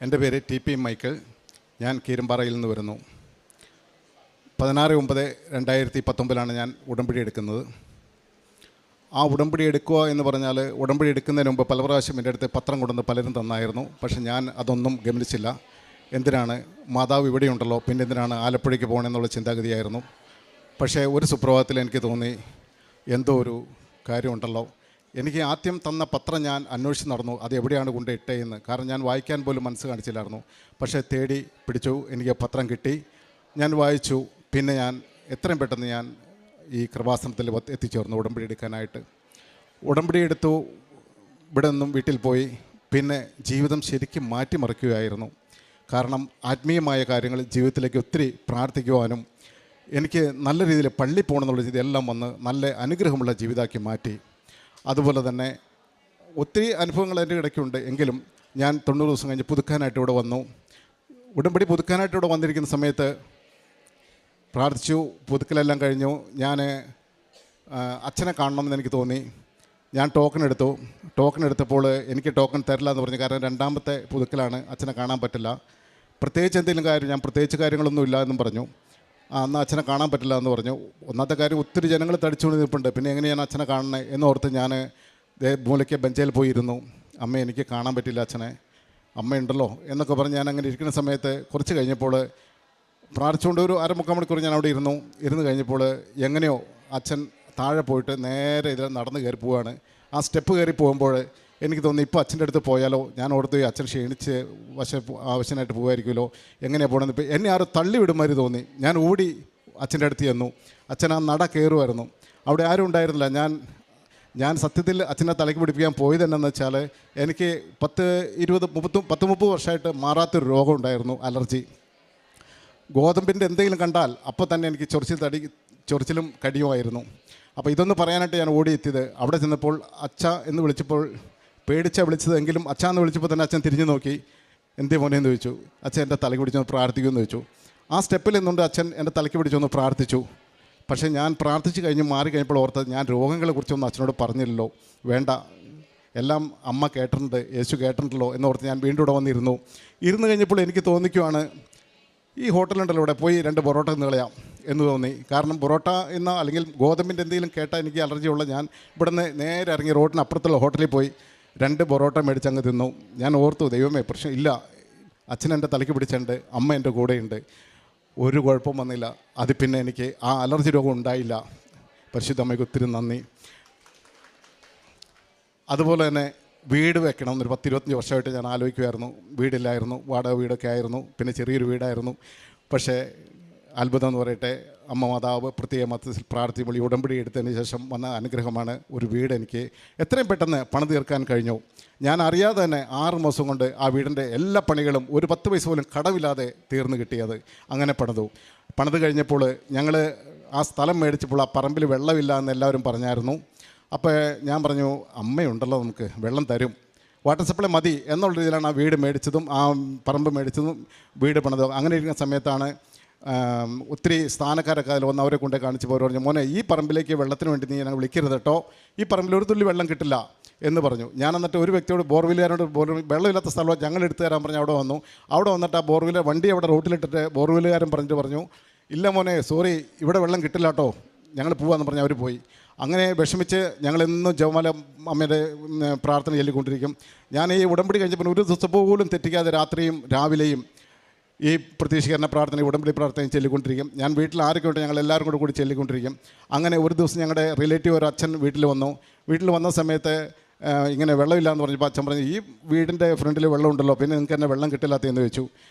എൻ്റെ പേര് TP. Michael. ഞാൻ കീരമ്പാറയിൽ നിന്ന് വരുന്നു. 16/9/2019 ഞാൻ ഉടമ്പടി എടുക്കുന്നത്. ആ ഉടമ്പടി എടുക്കുക എന്ന് പറഞ്ഞാൽ, ഉടമ്പടി എടുക്കുന്നതിന് മുമ്പ് പല പ്രാവശ്യം എൻ്റെ അടുത്ത് പത്രം കൊണ്ടുവന്ന് പലരും തന്നായിരുന്നു. പക്ഷെ ഞാൻ അതൊന്നും ഗമനിച്ചില്ല. എന്തിനാണ്, മാതാവ് ഇവിടെയുണ്ടല്ലോ, പിന്നെ എന്തിനാണ് ആലപ്പുഴയ്ക്ക് പോകണമെന്നുള്ള ചിന്താഗതിയായിരുന്നു. പക്ഷേ ഒരു സുപ്രഭാതത്തിൽ എനിക്ക് തോന്നി, എന്തോ ഒരു കാര്യമുണ്ടല്ലോ. എനിക്ക് ആദ്യം തന്ന പത്രം ഞാൻ അന്വേഷിച്ച് നടന്നു, അത് എവിടെയാണ് കൊണ്ട് ഇട്ടേന്ന്. കാരണം ഞാൻ വായിക്കാൻ പോലും മനസ്സ് കാണിച്ചില്ലായിരുന്നു. പക്ഷേ തേടി പിടിച്ചു, എനിക്ക് പത്രം കിട്ടി, ഞാൻ വായിച്ചു. പിന്നെ ഞാൻ എത്രയും പെട്ടെന്ന് ഞാൻ ഈ കൃപാസനത്തിൽ എത്തിച്ചേർന്നു ഉടമ്പടി എടുക്കാനായിട്ട്. ഉടമ്പടി എടുത്തു, ഇവിടെ നിന്നും വീട്ടിൽ പോയി. പിന്നെ ജീവിതം ശരിക്കും മാറ്റിമറിക്കുകയായിരുന്നു. കാരണം ആത്മീയമായ കാര്യങ്ങൾ ജീവിതത്തിലേക്ക് ഒത്തിരി പ്രാർത്ഥിക്കുവാനും എനിക്ക് നല്ല രീതിയിൽ പള്ളി പോകണമെന്നുള്ള രീതി എല്ലാം വന്ന് നല്ല അനുഗ്രഹമുള്ള ജീവിതമാക്കി മാറ്റി. അതുപോലെ തന്നെ ഒത്തിരി അനുഭവങ്ങൾ എൻ്റെ ഇടയ്ക്കുണ്ട്. എങ്കിലും ഞാൻ 90 ദിവസം കഴിഞ്ഞ് പുതുക്കാനായിട്ട് ഇവിടെ വന്നു. ഉടമ്പടി പുതുക്കാനായിട്ട് ഇവിടെ വന്നിരിക്കുന്ന സമയത്ത് പ്രാർത്ഥിച്ചു. പുതുക്കലെല്ലാം കഴിഞ്ഞു. ഞാൻ അച്ഛനെ കാണണമെന്ന് എനിക്ക് തോന്നി. ഞാൻ ടോക്കൺ എടുത്തപ്പോൾ എനിക്ക് ടോക്കൺ തരില്ല എന്ന് പറഞ്ഞു. കാരണം 2ാമത്തെ പുതുക്കലാണ്, അച്ഛനെ കാണാൻ പറ്റില്ല. പ്രത്യേകിച്ച് എന്തെങ്കിലും കാര്യം, ഞാൻ പ്രത്യേകിച്ച് കാര്യങ്ങളൊന്നും ഇല്ല എന്നും പറഞ്ഞു. എന്നാൽ അച്ഛനെ കാണാൻ പറ്റില്ല എന്ന് പറഞ്ഞു. ഒന്നാമത്തെ കാര്യം, ഒത്തിരി ജനങ്ങൾ തടിച്ചുകൊണ്ട് നിൽപ്പുണ്ട്, പിന്നെ എങ്ങനെയാണ് അച്ഛനെ കാണണേ എന്നോർത്ത് ഞാൻ മൂലയ്ക്ക് ബെഞ്ചിൽ പോയിരുന്നു. അമ്മ, എനിക്ക് കാണാൻ പറ്റില്ല അച്ഛനെ, അമ്മയുണ്ടല്ലോ എന്നൊക്കെ പറഞ്ഞ് ഞാൻ അങ്ങനെ ഇരിക്കുന്ന സമയത്ത് കുറച്ച് കഴിഞ്ഞപ്പോൾ പ്രാർത്ഥിച്ചുകൊണ്ട് ഒരു 1/4 മണിക്കൂർ ഞാൻ അവിടെ ഇരുന്ന് കഴിഞ്ഞപ്പോൾ എങ്ങനെയോ അച്ഛൻ താഴെ പോയിട്ട് നേരെ ഇതിൽ നടന്ന് കയറി പോവുകയാണ്. ആ സ്റ്റെപ്പ് കയറി പോകുമ്പോൾ എനിക്ക് തോന്നി, ഇപ്പോൾ അച്ഛൻ്റെ അടുത്ത് പോയാലോ. ഞാൻ ഓർത്ത് അച്ഛൻ ക്ഷീണിച്ച് ആവശ്യമായിട്ട് പോകുമായിരിക്കുമല്ലോ, എങ്ങനെയാണ് പോകണമെന്ന്. ഇപ്പോൾ എന്നെ ആരും തള്ളി വിടുമാതിരി തോന്നി. ഞാൻ ഓടി അച്ഛൻ്റെ അടുത്ത് ചെന്നു. അച്ഛൻ ആ നട കയറുമായിരുന്നു. അവിടെ ആരും ഉണ്ടായിരുന്നില്ല. ഞാൻ സത്യത്തിൽ അച്ഛനെ തലയ്ക്ക് പിടിപ്പിക്കാൻ പോയത് എന്നാന്ന് വെച്ചാൽ, എനിക്ക് 10-20-30 വർഷമായിട്ട് മാറാത്തൊരു രോഗം ഉണ്ടായിരുന്നു, അലർജി. ഗോതമ്പിൻ്റെ എന്തെങ്കിലും കണ്ടാൽ അപ്പോൾ തന്നെ എനിക്ക് ചൊറിച്ചിലും കടിയുമായിരുന്നു. അപ്പോൾ ഇതൊന്ന് പറയാനായിട്ട് ഞാൻ ഓടിയെത്തിയത്. അവിടെ ചെന്നപ്പോൾ അച്ഛ എന്ന് വിളിച്ചപ്പോൾ വിളിച്ചത്. എങ്കിലും അച്ഛ എന്ന് വിളിച്ചപ്പോൾ തന്നെ അച്ഛൻ തിരിഞ്ഞു നോക്കി. എന്തേ മോനെ എന്ന് ചോദിച്ചു. അച്ഛൻ എൻ്റെ തലയ്ക്ക് പിടിച്ചൊന്ന് പ്രാർത്ഥിക്കുമെന്ന് ചോദിച്ചു. ആ സ്റ്റെപ്പിൽ നിന്നുകൊണ്ട് അച്ഛൻ എൻ്റെ തലയ്ക്ക് പിടിച്ചൊന്ന് പ്രാർത്ഥിച്ചു. പക്ഷേ ഞാൻ പ്രാർത്ഥിച്ച് കഴിഞ്ഞ് മാറി കഴിഞ്ഞപ്പോൾ ഓർത്തത്, ഞാൻ രോഗങ്ങളെക്കുറിച്ചൊന്നും അച്ഛനോട് പറഞ്ഞില്ലല്ലോ, വേണ്ട, എല്ലാം അമ്മ കേട്ടിട്ടുണ്ട്, യേശു കേട്ടിട്ടുണ്ടല്ലോ എന്നോർത്ത് ഞാൻ വീണ്ടും ഇവിടെ വന്നിരുന്നു കഴിഞ്ഞപ്പോൾ എനിക്ക് തോന്നിക്കുവാണ്, ഈ ഹോട്ടലുണ്ടല്ലോ, ഇവിടെ പോയി 2 പൊറോട്ട എന്ന് കളയാം എന്ന് തോന്നി. കാരണം പൊറോട്ട എന്ന അല്ലെങ്കിൽ ഗോതമ്പിൻ്റെ എന്തെങ്കിലും കേട്ടാൽ എനിക്ക് അലർജിയുള്ള ഞാൻ ഇവിടുന്ന് നേരെ ഇറങ്ങി റോഡിന് അപ്പുറത്തുള്ള ഹോട്ടലിൽ പോയി 2 പൊറോട്ട മേടിച്ചങ്ങ് തിന്നു. ഞാൻ ഓർത്തു, ദൈവമേ, പ്രശ്നം ഇല്ല, അച്ഛൻ എൻ്റെ തലയ്ക്ക് പിടിച്ചിട്ടുണ്ട്, അമ്മ എൻ്റെ കൂടെയുണ്ട്, ഒരു കുഴപ്പം വന്നില്ല. അത് പിന്നെ എനിക്ക് ആ അലർജി രോഗം ഉണ്ടായില്ല. പരിശുദ്ധ അമ്മയ്ക്ക് ഒത്തിരി നന്ദി. അതുപോലെ തന്നെ വീട് വെക്കണം എന്നൊരു 10-25 വർഷമായിട്ട് ഞാൻ ആലോചിക്കുമായിരുന്നു. വീടില്ലായിരുന്നു, വാടക വീടൊക്കെ ആയിരുന്നു, പിന്നെ ചെറിയൊരു വീടായിരുന്നു. പക്ഷേ അത്ഭുതം എന്ന് പറയട്ടെ, അമ്മ മാതാവ് പ്രത്യേക മതത്തിൽ പ്രാർത്ഥിക്കുമ്പോൾ ഈ ഉടമ്പടി എടുത്തതിന് ശേഷം വന്ന അനുഗ്രഹമാണ് ഒരു വീട് എനിക്ക് എത്രയും പെട്ടെന്ന് പണം തീർക്കാൻ കഴിഞ്ഞു. ഞാൻ അറിയാതെ തന്നെ 6 മാസം കൊണ്ട് ആ വീടിൻ്റെ എല്ലാ പണികളും ഒരു 10 പൈസ പോലും കടവില്ലാതെ തീർന്നു കിട്ടിയത്. അങ്ങനെ പണിത് കഴിഞ്ഞപ്പോൾ ഞങ്ങൾ ആ സ്ഥലം മേടിച്ചപ്പോൾ ആ പറമ്പിൽ വെള്ളമില്ല എന്ന് എല്ലാവരും പറഞ്ഞായിരുന്നു. അപ്പോൾ ഞാൻ പറഞ്ഞു, അമ്മയുണ്ടല്ലോ, നമുക്ക് വെള്ളം തരും, വാട്ടർ സപ്ലൈ മതി എന്നുള്ള രീതിയിലാണ് ആ വീട് മേടിച്ചതും ആ പറമ്പ് മേടിച്ചതും വീട് പണിതും. അങ്ങനെ ഇരിക്കുന്ന സമയത്താണ് ഒത്തിരി സ്ഥാനക്കാരൊക്കെ അതിൽ വന്ന് അവരെ കൊണ്ട് കാണിച്ചപ്പോൾ പറഞ്ഞു, മോനെ, ഈ പറമ്പിലേക്ക് വെള്ളത്തിന് വേണ്ടി നീ ഞങ്ങൾ വിളിക്കരുത് കേട്ടോ, ഈ പറമ്പിൽ ഒരു തുള്ളി വെള്ളം കിട്ടില്ല എന്ന് പറഞ്ഞു. ഞാൻ എന്നിട്ട് ഒരു വ്യക്തിയോട്, ബോർവെല്ലുകാരോട്, വെള്ളമില്ലാത്ത സ്ഥലം ഞങ്ങൾ എടുത്തു തരാൻ പറഞ്ഞ് അവിടെ വന്നിട്ട് ആ ബോർവെല്ല് വണ്ടി അവിടെ റോട്ടിലിട്ടിട്ട് ബോർവെല്ലുകാരൻ പറഞ്ഞിട്ട് ഇല്ല മോനെ, സോറി, ഇവിടെ വെള്ളം കിട്ടില്ല കേട്ടോ, ഞങ്ങൾ പോവാന്ന് പറഞ്ഞ് അവർ പോയി. അങ്ങനെ വിഷമിച്ച് ഞങ്ങളെന്നും ജപമാല അമ്മയുടെ പ്രാർത്ഥന ചൊല്ലിക്കൊണ്ടിരിക്കും. ഞാൻ ഈ ഉടമ്പടി കഴിഞ്ഞപ്പോൾ ഒരു ദിവസം പോലും തെറ്റിക്കാതെ രാത്രിയും രാവിലെയും ഈ പ്രതീക്ഷീകരണ പ്രാർത്ഥന, ഉടമ്പടി പ്രാർത്ഥനയും ചൊല്ലിക്കൊണ്ടിരിക്കും. ഞാൻ വീട്ടിൽ ആരൊക്കെ ഉണ്ട് ഞങ്ങൾ എല്ലാവരും കൂടി ചൊല്ലിക്കൊണ്ടിരിക്കും. അങ്ങനെ ഒരു ദിവസം ഞങ്ങളുടെ റിലേറ്റീവ് ഒരു അച്ഛൻ വീട്ടിൽ വന്ന സമയത്ത് ഇങ്ങനെ വെള്ളമില്ലാന്ന് പറഞ്ഞപ്പോൾ അച്ഛൻ പറഞ്ഞു, ഈ വീടിൻ്റെ ഫ്രണ്ടിൽ വെള്ളം ഉണ്ടല്ലോ, പിന്നെ നിങ്ങൾക്ക് എന്നെ വെള്ളം കിട്ടില്ലാത്തതെന്ന് ചോദിച്ചു.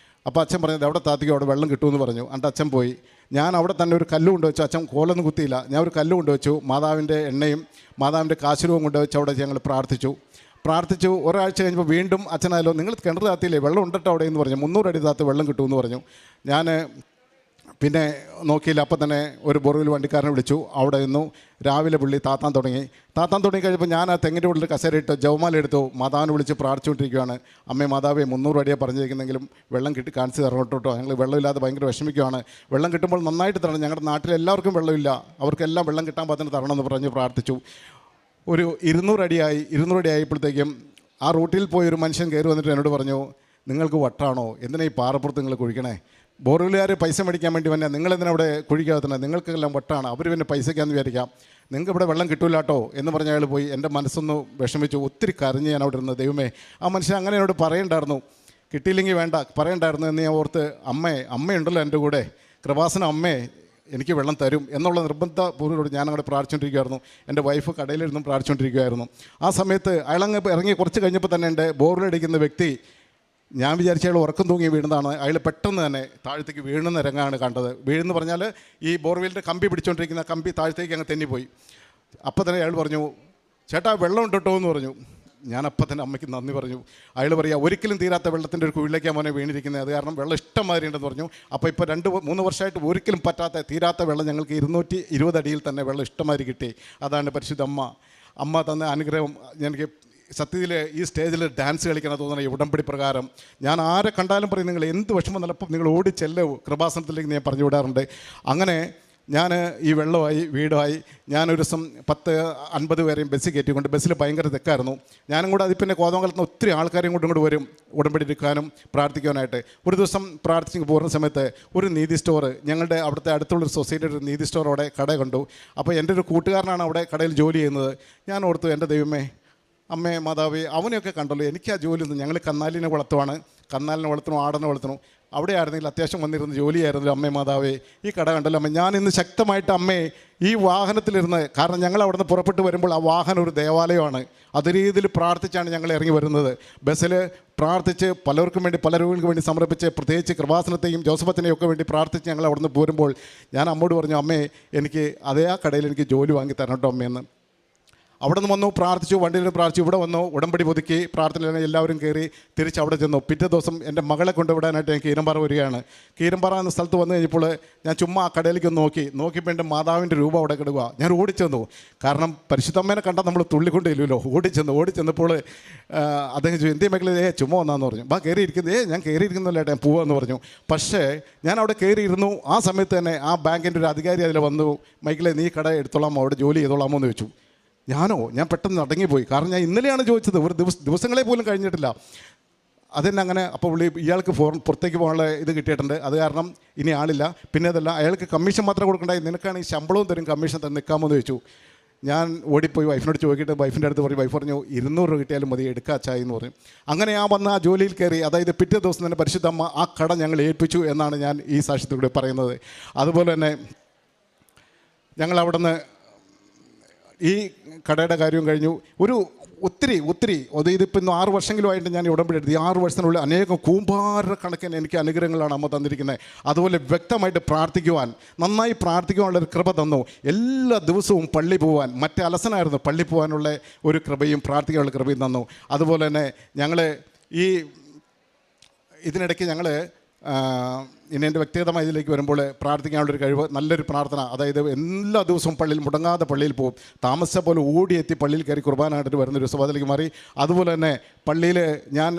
അപ്പോൾ അച്ഛൻ പറഞ്ഞത്, അവിടെ താത്തിക്കോ, അവിടെ വെള്ളം കിട്ടുമെന്ന് പറഞ്ഞു. എന്നിട്ട് അച്ഛൻ പോയി. ഞാൻ അവിടെ തന്നെ ഒരു കല്ല് കൊണ്ടുവച്ചു. അച്ഛൻ കോലൊന്നും കുത്തിയില്ല. ഞാൻ ഒരു കല്ല് കൊണ്ടുവച്ചു, മാതാവിൻ്റെ എണ്ണയും മാതാവിൻ്റെ കാശുരവും കൊണ്ടുവച്ച് അവിടെ ഞങ്ങൾ പ്രാർത്ഥിച്ചു. ഒരാഴ്ച കഴിഞ്ഞപ്പോൾ വീണ്ടും അച്ഛനായാലോ, നിങ്ങൾ കിണർ താത്തിയില്ലേ, വെള്ളം ഉണ്ടട്ടോ അവിടെ എന്ന് പറഞ്ഞു. 300 അടി താത്ത് വെള്ളം കിട്ടുമെന്ന് പറഞ്ഞു. ഞാൻ പിന്നെ നോക്കിയില്ല. അപ്പം തന്നെ ഒരു ബോർവെൽ വണ്ടിക്കാരനെ വിളിച്ചു. അവിടെ നിന്നു രാവിലെ പുള്ളി താത്താൻ തുടങ്ങി കഴിഞ്ഞപ്പോൾ ഞാൻ ആ തെങ്ങിൻ്റെ ഉള്ളിൽ കസേരയിട്ട് ജവമാല എടുത്തു, മാതാവിനെ വിളിച്ച് പ്രാർത്ഥിച്ചുകൊണ്ടിരിക്കുകയാണ്. അമ്മേ മാതാവേ, 300 അടിയാണ് പറഞ്ഞിരിക്കുന്നെങ്കിലും വെള്ളം കാണിച്ച് തരട്ടോ, ഞങ്ങൾ വെള്ളമില്ലാതെ ഭയങ്കര വിഷമിക്കുകയാണ്, വെള്ളം കിട്ടുമ്പോൾ നന്നായിട്ട് തരണം, ഞങ്ങളുടെ നാട്ടിൽ എല്ലാവർക്കും വെള്ളമില്ല, അവർക്കെല്ലാം വെള്ളം കിട്ടാൻ പാത്തിന് തരണമെന്ന് പറഞ്ഞ് പ്രാർത്ഥിച്ചു. ഒരു 200 അടി ആയപ്പോഴത്തേക്കും ആ റൂട്ടിൽ പോയൊരു മനുഷ്യൻ കയറി വന്നിട്ട് എന്നോട് പറഞ്ഞു, നിങ്ങൾക്ക് വട്ടാണോ? എന്തിനാ ഈ പാറപ്പുറത്ത് നിങ്ങൾ കുഴിക്കണേ? ബോർവെല്ലുകാർ പൈസ മേടിക്കാൻ വേണ്ടി വന്നാൽ നിങ്ങളെന്തിനാ അവിടെ കുഴിക്കാത്തന്നെ? നിങ്ങൾക്കെല്ലാം വട്ടാണ്, അവർ പിന്നെ പൈസയ്ക്കാന്ന് വിചാരിക്കാം, നിങ്ങൾക്ക് ഇവിടെ വെള്ളം കിട്ടൂല കേട്ടോ എന്ന് പറഞ്ഞ അയാൾ പോയി. എൻ്റെ മനസ്സൊന്ന് വിഷമിച്ചു, ഒത്തിരി കരഞ്ഞ് ഞാൻ അവിടെ ഇരുന്ന്. ദൈവമേ, ആ മനുഷ്യൻ അങ്ങനെ എന്നോട് പറയണ്ടായിരുന്നു, കിട്ടിയില്ലെങ്കിൽ വേണ്ട പറയണ്ടായിരുന്നു എന്ന് ഞാൻ ഓർത്ത്. അമ്മയുണ്ടല്ലോ എൻ്റെ കൂടെ, കൃപാസന അമ്മേ എനിക്ക് വെള്ളം തരും എന്നുള്ള നിർബന്ധപൂർവ്വം ഞാൻ അങ്ങോട്ട് പ്രാർത്ഥിച്ചുകൊണ്ടിരിക്കുമായിരുന്നു. എൻ്റെ വൈഫ് കടയിലിരുന്നും പ്രാർത്ഥിച്ചുകൊണ്ടിരിക്കുമായിരുന്നു. ആ സമയത്ത് അയാളങ്ങ് ഇറങ്ങി കുറച്ച് കഴിഞ്ഞപ്പോൾ തന്നെ എൻ്റെ ബോർവെല്ലടിക്കുന്ന വ്യക്തി, ഞാൻ വിചാരിച്ച അയാൾ ഉറക്കം തൂങ്ങി വീണതാണ്. അയാൾ പെട്ടെന്ന് തന്നെ താഴത്തേക്ക് വീഴുന്ന രംഗമാണ് കണ്ടത്. വീഴുന്ന് പറഞ്ഞാൽ ഈ ബോർവെല്ലിൻ്റെ കമ്പി പിടിച്ചുകൊണ്ടിരിക്കുന്ന കമ്പി താഴത്തേക്ക് അങ്ങ് തെന്നിപ്പോയി. അപ്പോൾ തന്നെ അയാൾ പറഞ്ഞു, ചേട്ടാ വെള്ളം ഉണ്ട് കേട്ടോ എന്ന് പറഞ്ഞു. ഞാൻ അപ്പം തന്നെ അമ്മയ്ക്ക് നന്ദി പറഞ്ഞു. അയാൾ പറയുക, ഒരിക്കലും തീരാത്ത വെള്ളത്തിൻ്റെ ഒരു കുഴിയിലേക്കാണ് മോനെ വീണിരിക്കുന്നത്, അത് കാരണം വെള്ളം ഇഷ്ടംമാതിരി ഉണ്ടെന്ന് പറഞ്ഞു. അപ്പോൾ ഇപ്പോൾ 2-3 വർഷമായിട്ട് ഒരിക്കലും തീരാത്ത വെള്ളം ഞങ്ങൾക്ക് 220 അടിയിൽ തന്നെ വെള്ളം ഇഷ്ടംമാതിരി കിട്ടി. അതാണ് പരിശുദ്ധ അമ്മ തന്ന അനുഗ്രഹം. എനിക്ക് സത്യത്തിൽ ഈ സ്റ്റേജിൽ ഡാൻസ് കളിക്കണം തോന്നണം. ഈ ഉടമ്പടി പ്രകാരം ഞാൻ ആരെ കണ്ടാലും പറയും, നിങ്ങൾ എന്ത് വിഷമം നല്ലപ്പം നിങ്ങൾ ഓടിച്ചെല്ലോ കൃപാസനത്തിലേക്ക് ഞാൻ പറഞ്ഞു വിടാറുണ്ട്. അങ്ങനെ ഞാൻ ഈ വെള്ളമായി വീടുമായി ഞാനൊരു ദിവസം 10-50 പേരെയും ബസ്സിൽ കയറ്റിക്കൊണ്ട്, ബസ്സിൽ ഭയങ്കര തിരക്കായിരുന്നു. ഞാനും കൂടെ അതിൽ പിന്നെ കോതമംഗലത്ത് നിന്ന് ഒത്തിരി ആൾക്കാരെയും ഇങ്ങോട്ട് വരും ഉടമ്പടി എടുക്കാനും പ്രാർത്ഥിക്കാനായിട്ട്. ഒരു ദിവസം പ്രാർത്ഥിച്ച് പോകുന്ന സമയത്ത് ഒരു നീതി സ്റ്റോർ, ഞങ്ങളുടെ അവിടുത്തെ അടുത്തുള്ളൊരു സൊസൈറ്റിയുടെ ഒരു നീതി സ്റ്റോർ അവിടെ കട കണ്ടു. അപ്പോൾ എൻ്റെ ഒരു കൂട്ടുകാരനാണ് അവിടെ കടയിൽ ജോലി ചെയ്യുന്നത്. ഞാൻ ഓർത്തു, എൻ്റെ ദൈവമേ, അമ്മേ മാതാവേ, അവനെയൊക്കെ കണ്ടല്ലോ, എനിക്ക് ആ ജോലി ഒന്നും. ഞങ്ങൾ കന്നാലിനെ വളർത്തണം, ആടിനെ വളർത്തണം. അവിടെ ആയിരുന്നെങ്കിൽ അത്യാവശ്യം വന്നിരുന്ന ജോലിയായിരുന്നു. അമ്മേ മാതാവേ, ഈ കട കണ്ടല്ലോ അമ്മ, ഞാൻ ഇന്ന് ശക്തമായിട്ട് അമ്മേ ഈ വാഹനത്തിലിരുന്ന്, കാരണം ഞങ്ങൾ അവിടെ നിന്ന് പുറപ്പെട്ട് വരുമ്പോൾ ആ വാഹനം ഒരു ദേവാലയമാണ്, അതേ രീതിയിൽ പ്രാർത്ഥിച്ചാണ് ഞങ്ങൾ ഇറങ്ങി വരുന്നത്. ബസ്സിൽ പ്രാർത്ഥിച്ച് പലർക്കും വേണ്ടി, പല രോഗികൾക്ക് വേണ്ടി സമർപ്പിച്ച്, പ്രത്യേകിച്ച് കൃപാസനത്തെയും ജോസഫത്തിനെയും ഒക്കെ വേണ്ടി പ്രാർത്ഥിച്ച് ഞങ്ങൾ അവിടെ നിന്ന് പോരുമ്പോൾ ഞാൻ അമ്മോട് പറഞ്ഞു, അമ്മേ എനിക്ക് അതേ ആ കടയിൽ എനിക്ക് ജോലി വാങ്ങി തരണം കേട്ടോ അമ്മയെന്ന്. അവിടെ നിന്ന് വന്നു, പ്രാർത്ഥിച്ചു, വണ്ടിയിൽ പ്രാർത്ഥിച്ചു, ഇവിടെ വന്നു, ഉടമ്പടി പുതുക്കി, പ്രാർത്ഥന എല്ലാവരും കയറി തിരിച്ച് അവിടെ ചെന്നു. പിറ്റേ ദിവസം എൻ്റെ മകളെ കൊണ്ടുവിടാനായിട്ട് ഞാൻ കീരമ്പാറ വരികയാണ്. കീരമ്പാറ എന്ന സ്ഥലത്ത് വന്നു കഴിഞ്ഞപ്പോൾ ഞാൻ ചുമ്മാ ആ കടയിലേക്ക് നോക്കിയപ്പോൾ എൻ്റെ മാതാവിൻ്റെ രൂപ അവിടെ കിടക്കുക. ഞാൻ ഓടിച്ചെന്നു, കാരണം പരിശുദ്ധമ്മേനെ കണ്ടാൽ നമ്മൾ തുള്ളിക്കൊണ്ടില്ലല്ലോ. ഓടിച്ചെന്നപ്പോൾ അദ്ദേഹം ചോദിച്ചു, എന്തേ മക്കളെ ചുമ്മാ വന്നാന്ന് പറഞ്ഞു. കയറിയിരിക്കുന്നത് ഞാൻ കയറിയിരിക്കുന്നില്ല ഏട്ടാ, ഞാൻ പോവാന്ന് പറഞ്ഞു. പക്ഷേ ഞാൻ അവിടെ കയറിയിരുന്നു. ആ സമയത്ത് തന്നെ ആ ബാങ്കിൻ്റെ ഒരു അധികാരി അതിൽ വന്നു, മൈക്കിളെ നീ കട എടുത്തോളാമോ, അവിടെ ജോലി ചെയ്തോളാമോ എന്ന് ചോദിച്ചു. ഞാൻ പെട്ടെന്ന് അടങ്ങിപ്പോയി, കാരണം ഞാൻ ഇന്നലെയാണ് ചോദിച്ചത്, ഒരു ദിവസങ്ങളെ പോലും കഴിഞ്ഞിട്ടില്ല. അതെന്നെ അങ്ങനെ. അപ്പോൾ ഇയാൾക്ക് പുറത്തേക്ക് പോകാനുള്ള ഇത് കിട്ടിയിട്ടുണ്ട്, അത് കാരണം ഇനി ആളില്ല. പിന്നെ അതല്ല, അയാൾക്ക് കമ്മീഷൻ മാത്രം കൊടുക്കണ്ടായി, നിനക്കാണ് ഈ ശമ്പളവും തരും, കമ്മീഷൻ തരും, നിൽക്കാമോ എന്ന് ചോദിച്ചു. ഞാൻ ഓടിപ്പോയി വൈഫിനോട് ചോദിക്കിട്ട് വൈഫിൻ്റെ അടുത്ത് പറഞ്ഞു. വൈഫ് പറഞ്ഞു, 200 രൂപ കിട്ടിയാലും മതി, എടുക്കാച്ചായി എന്ന് പറഞ്ഞു. അങ്ങനെ ആ ജോലിയിൽ കയറി. അതായത് പിറ്റേ ദിവസം തന്നെ പരിശുദ്ധമ്മ ആ കട ഞങ്ങൾ ഏൽപ്പിച്ചു എന്നാണ് ഞാൻ ഈ സാക്ഷ്യത്തിലൂടെ പറയുന്നത്. അതുപോലെ തന്നെ ഞങ്ങൾ അവിടെ നിന്ന് ഈ കടയുടെ കാര്യവും കഴിഞ്ഞു. ഒത്തിരി ഇതിപ്പോൾ ഇന്ന് 6 വർഷങ്ങളും ആയിട്ട് ഞാൻ ഉടമ്പടി എടുത്തു. ഈ 6 വർഷത്തിനുള്ളിൽ അനേകം കൂമ്പാരക്കണക്കിന് എനിക്ക് അനുഗ്രഹങ്ങളാണ് അമ്മ തന്നിരിക്കുന്നത്. അതുപോലെ വ്യക്തമായിട്ട് പ്രാർത്ഥിക്കുവാൻ, നന്നായി പ്രാർത്ഥിക്കുവാനുള്ളൊരു കൃപ തന്നു. എല്ലാ ദിവസവും പള്ളി പോകാൻ, മറ്റേ അലസനായിരുന്നു, പള്ളി പോകാനുള്ള ഒരു കൃപയും പ്രാർത്ഥിക്കാനുള്ള കൃപയും തന്നു. അതുപോലെ തന്നെ ഞങ്ങൾ ഇതിനിടയ്ക്ക് ഞങ്ങൾ ഇനി എൻ്റെ വ്യക്തിഗതമായ ഇതിലേക്ക് വരുമ്പോൾ പ്രാർത്ഥിക്കാനുള്ളൊരു കഴിവ്, നല്ലൊരു പ്രാർത്ഥന. അതായത് എല്ലാ ദിവസവും പള്ളിയിൽ മുടങ്ങാതെ പള്ളിയിൽ പോകും. താമസിച്ച പോലെ ഓടിയെത്തി പള്ളിയിൽ കയറി കുർബാനായിട്ട് വരുന്നൊരു സ്വഭാവത്തിലേക്ക് മാറി. അതുപോലെ തന്നെ പള്ളിയിൽ ഞാൻ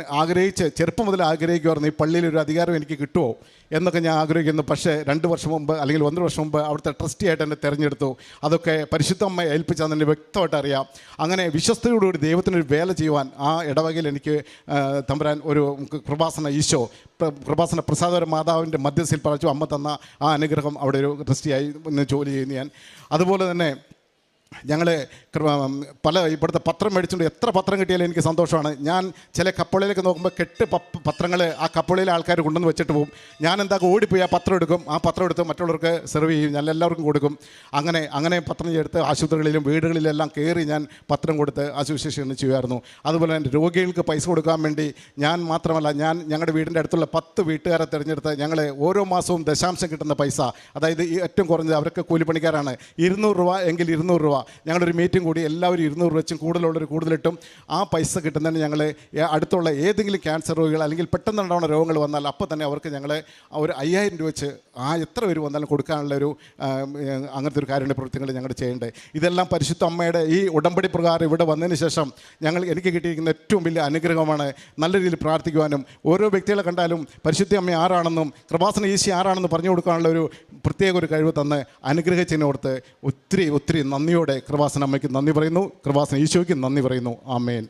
ചെറുപ്പം മുതൽ ആഗ്രഹിക്കുമായിരുന്നു, ഈ പള്ളിയിലൊരു അധികാരം എനിക്ക് കിട്ടുമോ എന്നൊക്കെ ഞാൻ ആഗ്രഹിക്കുന്നു. പക്ഷേ 2 വർഷം മുമ്പ് അല്ലെങ്കിൽ 1 വർഷം മുമ്പ് അവിടുത്തെ ട്രസ്റ്റിയായിട്ട് എന്നെ തിരഞ്ഞെടുത്തു. അതൊക്കെ പരിശുദ്ധ അമ്മയെ ഏൽപ്പിച്ചതെന്ന് എനിക്ക് വ്യക്തമായിട്ട് അറിയാം. അങ്ങനെ വിശ്വസ്തയോടുകൂടി ദൈവത്തിനൊരു വേല ചെയ്യുവാൻ ആ ഇടവകയിൽ എനിക്ക് തമ്പുരാൻ ഒരു കൃപാസന പ്രസാദപര മാതാവിൻ്റെ മധ്യസ്ഥയിൽ പറഞ്ഞു അമ്മ തന്ന ആ അനുഗ്രഹം അവിടെ ഒരു ട്രസ്റ്റിയായി ജോലി ചെയ്യുന്ന ഞാൻ. അതുപോലെ തന്നെ ഞങ്ങൾ ഇവിടുത്തെ പത്രം മേടിച്ചുകൊണ്ട് എത്ര പത്രം കിട്ടിയാലും എനിക്ക് സന്തോഷമാണ്. ഞാൻ ചില കപ്പളിലേക്ക് നോക്കുമ്പോൾ 8 പത്രങ്ങൾ ആ കപ്പളിയിലെ ആൾക്കാർ കൊണ്ടുവന്ന് വെച്ചിട്ട് പോകും. ഞാൻ ഓടിപ്പോയി ആ പത്രം എടുക്കും. ആ പത്രം എടുത്ത് മറ്റുള്ളവർക്ക് സെർവ് ചെയ്യും, ഞാൻ എല്ലാവർക്കും കൊടുക്കും. അങ്ങനെ പത്രം എടുത്ത് ആശുപത്രികളിലും വീടുകളിലെല്ലാം കയറി ഞാൻ പത്രം കൊടുത്ത് ആശുപത്രി ചെയ്യുമായിരുന്നു. അതുപോലെ തന്നെ രോഗികൾക്ക് പൈസ കൊടുക്കാൻ വേണ്ടി ഞാൻ മാത്രമല്ല, ഞങ്ങളുടെ വീടിൻ്റെ അടുത്തുള്ള 10 വീട്ടുകാരെ തിരഞ്ഞെടുത്ത് ഞങ്ങൾ ഓരോ മാസവും ദശാംശം കിട്ടുന്ന പൈസ, അതായത് ഈ ഏറ്റവും കുറഞ്ഞത് അവരൊക്കെ കൂലിപ്പണിക്കാരാണ്, 200 രൂപ എങ്കിൽ 200 രൂപ, ഞങ്ങളൊരു മീറ്റിംഗ് കൂടി എല്ലാവരും 200 വെച്ചും കൂടുതലുള്ളവർ കൂടുതലിട്ടും ആ പൈസ കിട്ടുന്നതിന് ഞങ്ങൾ അടുത്തുള്ള ഏതെങ്കിലും ക്യാൻസർ രോഗികൾ അല്ലെങ്കിൽ പെട്ടെന്ന് ഉണ്ടാവുന്ന രോഗങ്ങൾ വന്നാൽ അപ്പോൾ തന്നെ അവർക്ക് ഞങ്ങൾ ഒരു 5000 രൂപ വെച്ച് എത്ര പേര് വന്നാലും കൊടുക്കാനുള്ള അങ്ങനത്തെ ഒരു കാര്യങ്ങളുടെ പ്രവൃത്തികൾ ഞങ്ങൾ ചെയ്യേണ്ടത്. ഇതെല്ലാം പരിശുദ്ധ അമ്മയുടെ ഈ ഉടമ്പടി പ്രകാരം ഇവിടെ വന്നതിന് ശേഷം എനിക്ക് കിട്ടിയിരിക്കുന്ന ഏറ്റവും വലിയ അനുഗ്രഹമാണ്. നല്ല രീതിയിൽ പ്രാർത്ഥിക്കുവാനും ഓരോ വ്യക്തികളെ കണ്ടാലും പരിശുദ്ധ അമ്മ ആരാണെന്നും കൃപാസന ഈശോ ആരാണെന്ന് പറഞ്ഞു കൊടുക്കാനുള്ള ഒരു പ്രത്യേക ഒരു കഴിവ് തന്ന് അനുഗ്രഹിച്ചതിനോർത്ത് ഒത്തിരി നന്ദിയോടെ കൃപാസന അമ്മയ്ക്ക് നന്ദി പറയുന്നു, കൃപാസന ഈശോയ്ക്ക് നന്ദി പറയുന്നു. ആമേൻ.